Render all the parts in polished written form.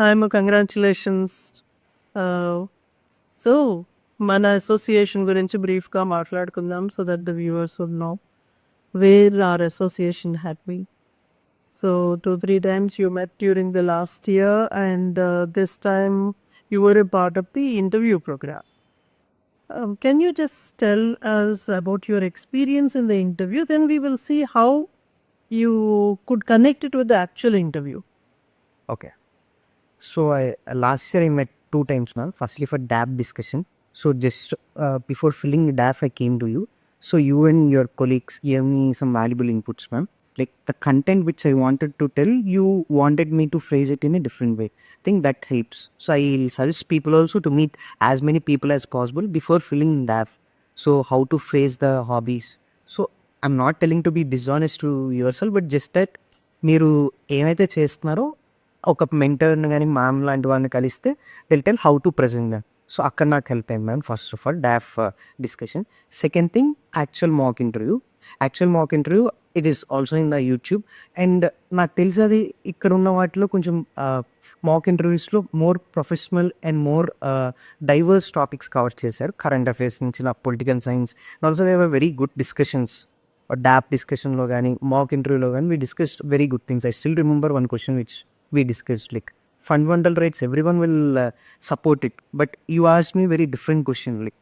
I'm a congratulations. So మన association గురించి బ్రీఫ్గా మాట్లాడుకుందాం so that the viewers would know where our association had been. So 2-3 times you met during the last year, and this time you were a part of the interview program. Can you just tell us about your experience in the interview? Then we will see how you could connect it with the actual interview. Okay. So last year I met 2 times now. Firstly for DAB discussion. So just before filling the DAB I came to you. So you and your colleagues gave me some valuable inputs, ma'am. Like the content which I wanted to tell, you wanted me to phrase it in a different way. I think that helps. So I'll suggest people also to meet as many people as possible before filling DAB. So how to phrase the hobbies. So I'm not telling to be dishonest to yourself, but just that మీరు ఏమైతే చేస్తున్నారో ఒక మెంటర్ని కానీ ma'am లాంటి వాళ్ళని కలిస్తే will tell how to present that. So అక్కడ నాకు హెల్ప్ అయింది మ్యామ్. ఫస్ట్ ఆఫ్ ఆల్ డాఫ్ discussion. Second thing actual mock interview. It is also in the YouTube. And నాకు తెలిసి అది ఇక్కడ ఉన్న వాటిలో కొంచెం మాక్ ఇంటర్వ్యూస్లో more professional and more diverse topics cover చేశారు. కరెంట్ అఫైర్స్ నుంచి నా political science also they were very good discussions. డాప్ డిస్కషన్లో కానీ మాక్ ఇంటర్వ్యూలో కానీ we discussed very good things. I still remember one question which we discussed, like fundamental rights everyone will support it, but you asked me very different question, like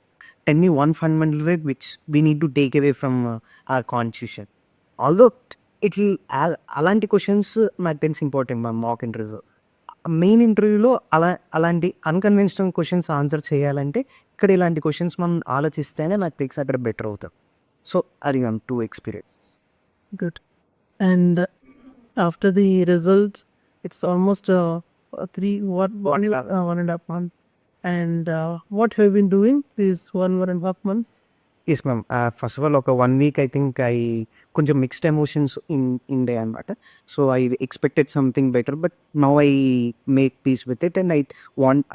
tell me one fundamental right which we need to take away from our constitution. Although it will alanti questions నాకు తెలిసి important మా మాక్ ఇంటర్వ్యూలో. Main ఇంటర్వ్యూలో అలాంటి unconventional questions answer చేయాలంటే ఇక్కడ ఇలాంటి questions మనం ఆలోచిస్తేనే నాకు తెలిసి అక్కడ బెటర్ అవుతాం. సో అది ma'am 2 experiences. Good. And after the results, it's almost 1.5 month. And what have you been doing these 1.5 months? Yes, ma'am. First of all, ఒక 1 week I think I కొంచెం మిక్స్డ్ ఎమోషన్స్ ఉండే అనమాట. So I expected something better, but now I make peace with it and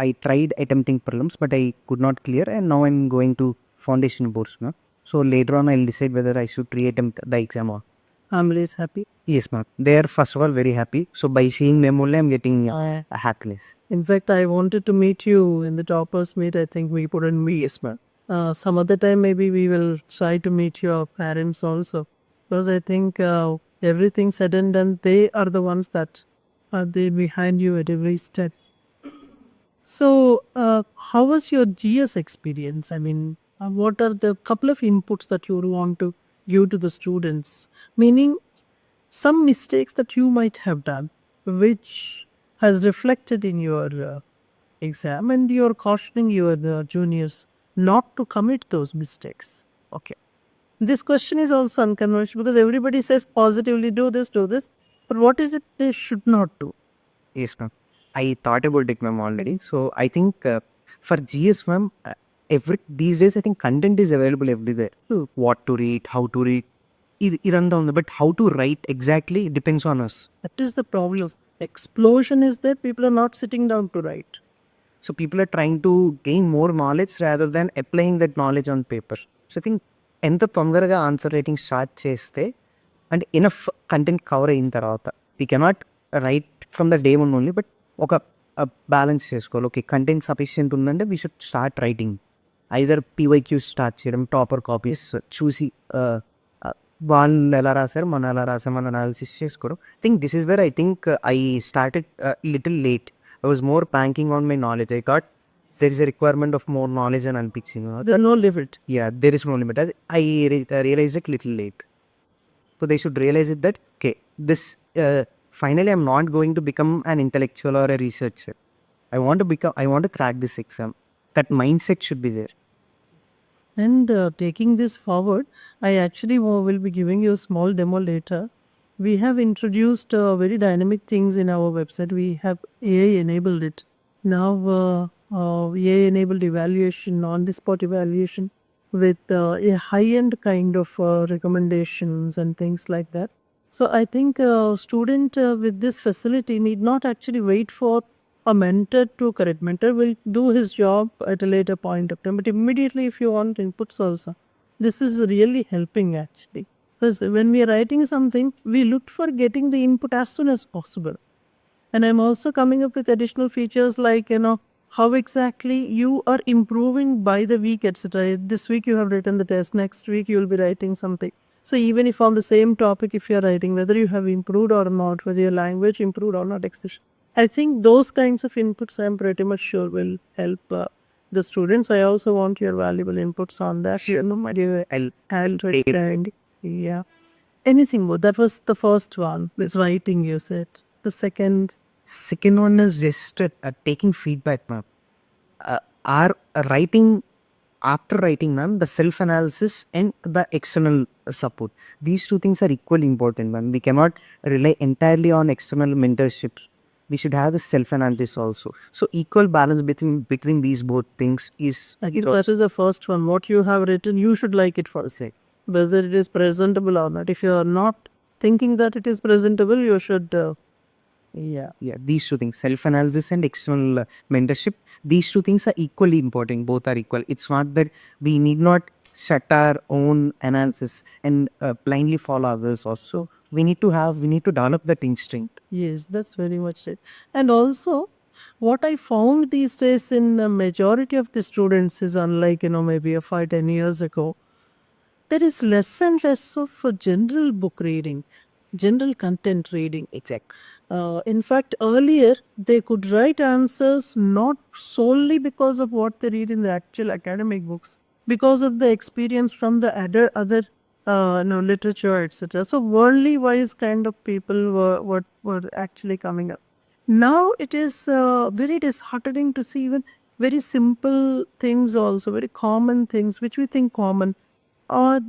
I tried attempting prelims but I could not clear and now I'm going to foundation boards. So later on I will decide whether I should reattempt the exam or. Family is happy? Yes, ma'am. They are first of all very happy. So by seeing them only I'm getting happiness. In fact, I wanted to meet you in the toppers meet. I think we couldn't meet. Yes, ma'am. Some other time maybe we will try to meet your parents also, because I think everything said and done, they are the ones that are there behind you at every step. So how was your GS experience? I mean, what are the couple of inputs that you would want to give to the students, meaning some mistakes that you might have done which has reflected in your exam, and you're cautioning your juniors not to commit those mistakes. Okay, this question is also unconventional because everybody says positively do this, but what is it they should not do? Yes, ma'am. I thought about it, ma'am, already. So I think for GS, ma'am, these days I think content is available everywhere. What to read, how to read, iranda undi, but how to write exactly depends on us. That is the problem. Explosion is there, people are not sitting down to write. So people are trying to gain more knowledge rather than applying that knowledge on paper. So I think ఎంత తొందరగా answer writing start చేస్తే and enough content cover అయిన తర్వాత we cannot write from the day one only, but ఒక balance చేసుకోవాలి. Okay, content sufficient ఉందంటే we should start writing. Either PYQs start చేయడం, topper copies చూసి వాళ్ళు ఎలా రాశారు మనం ఎలా రాసాం అని అనాలిసిస్ చేసుకోవడం. Think this is where I think I started little late. I was more banking on my knowledge. I thought there is a requirement of more knowledge and అనిపించింది. There is no limit. Yeah, there is no limit. I realized it little late. So they should realize it that okay, this finally I'm not going to become an intellectual or a researcher. I want to crack this exam. That mindset should be there. And taking this forward, I actually will be giving you a small demo later. We have introduced very dynamic things in our website. We have AI enabled it. Now AI enabled evaluation, on the spot evaluation with a high-end kind of recommendations and things like that. So I think a student with this facility need not actually wait for a mentor to correct. Mentor will do his job at a later point of time, but immediately if you want inputs also, this is really helping actually. Because when we are writing something, we look for getting the input as soon as possible. And I'm also coming up with additional features like, how exactly you are improving by the week, etc. This week you have written the test, next week you will be writing something. So even if on the same topic, if you are writing, whether you have improved or not, whether your language improved or not, etc. I think those kinds of inputs I'm pretty much sure will help the students. I also want your valuable inputs on that. My dear, I'll take it. And yeah. Anything more? That was the first one. This writing, you said. The second. Second one is just taking feedback, ma'am. Our writing, after writing, ma'am, the self analysis and the external support. These two things are equally important, ma'am. We cannot rely entirely on external mentorships. We should have the self analysis also. So equal balance between these both things is. That is the first one. What you have written, you should like it first. Whether it is presentable or not. If you are not thinking that it is presentable, you should. Yeah, these two things, self analysis and external mentorship, these two things are equally important. Both are equal. It's not that we need not set our own analysis and blindly follow others. Also, we need to develop that instinct. Yes, that's very much it. And also, what I found these days in the majority of the students is unlike, maybe a 5-10 years ago, there is less and less of a general book reading, general content reading. Exactly. In fact, earlier they could write answers not solely because of what they read in the actual academic books, because of the experience from the other literature, etc. So worldly wise kind of people were actually coming up. Now it is very disheartening to see even very simple things, also very common things which we think common, are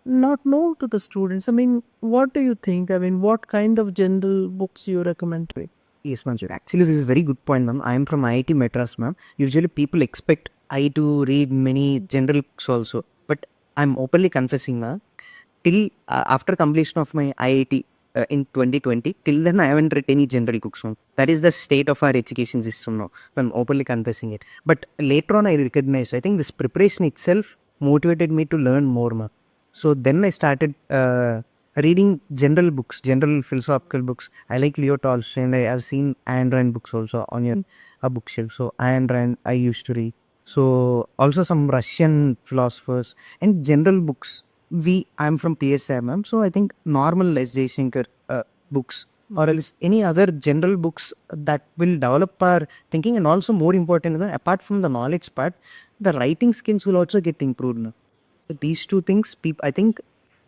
not known to the students. I mean, what do you think? I mean, what kind of general books you recommend to me? Yes, Manjur. Actually, this is a very good point, ma'am. I am from IIT Madras, ma'am. Usually, people expect I to read many general books also, but I'm openly confessing, ma'am. Till after completion of my IIT in 2020, till then I haven't read any general books, ma'am. That is the state of our education system now. I'm openly confessing it. But later on, I recognized. I think this preparation itself motivated me to learn more, ma'am. So then I started reading general books, general philosophical books. I like Leo Tolstoy, and I have seen Ayn Rand books also on your bookshelf. So Ayn Rand I used to read. So also some Russian philosophers and general books. I'm from PSI, ma'am. So I think normal S. Jaishankar books or else any other general books that will develop our thinking, and also more important, apart from the knowledge part, the writing skills will also get improved now. These two things, I think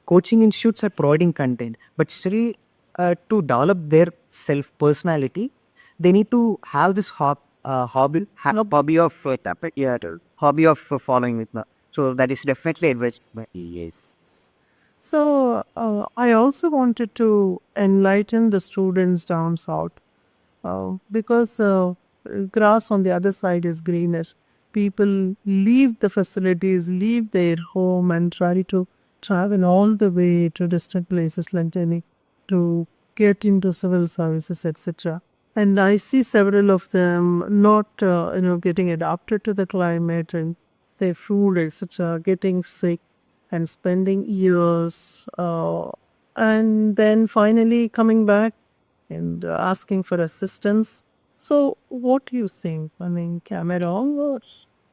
coaching institutes are providing content, but still to develop their self personality, they need to have this hobby of hobby of following it. So that is definitely advised. Yes. So, I also wanted to enlighten the students down south, because grass on the other side is greener. People leave the facilities, leave their home, and try to travel all the way to distant places like Delhi to get into civil services, etc. And I see several of them not, getting adapted to the climate and their food, etc., getting sick and spending years, and then finally coming back and asking for assistance. So, what do you think? I mean, am I wrong or?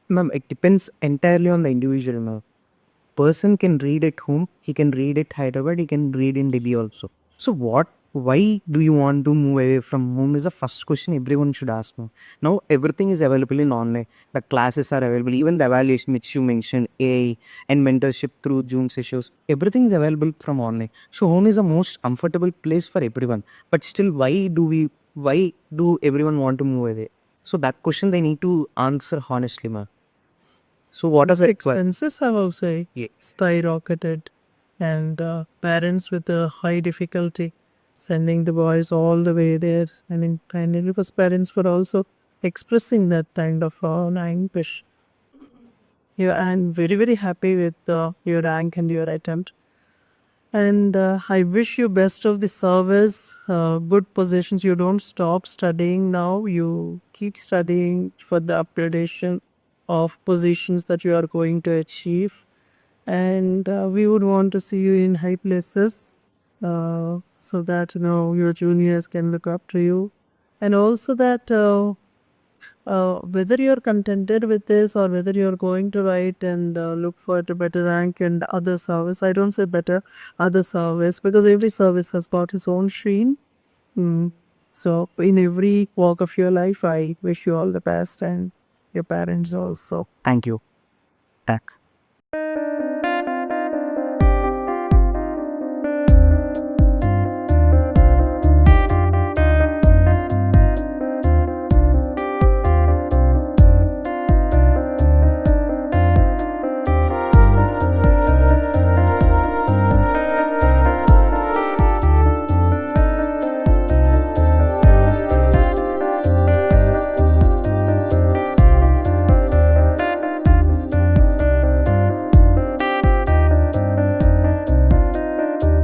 Ma'am, it depends entirely on the individual. Ma'am. Person can read at home, he can read at Hyderabad, he can read in Delhi also. So why do you want to move away from home is the first question everyone should ask now. Now everything is available in online. The classes are available, even the evaluation which you mentioned, AI and mentorship through Zoom sessions, everything is available from online. So home is the most comfortable place for everyone. But still, why do everyone want to move away? So that question they need to answer honestly, ma'am. So what is it? Expenses have also skyrocketed, and parents with a high difficulty sending the boys all the way there. I mean, finally, because parents were also expressing that kind of anguish. Yeah, I'm very, very happy with your rank and your attempt. And I wish you best of the service, good positions. You don't stop studying now. You keep studying for the upgradation of positions that you are going to achieve. And we would want to see you in high places, so that your juniors can look up to you. and also that whether you're contented with this or whether you're going to write and look for a better rank and other service. I don't say better, other service, because every service has got its own stream. So in every walk of your life, I wish you all the best and your parents also. Thank you. Thanks.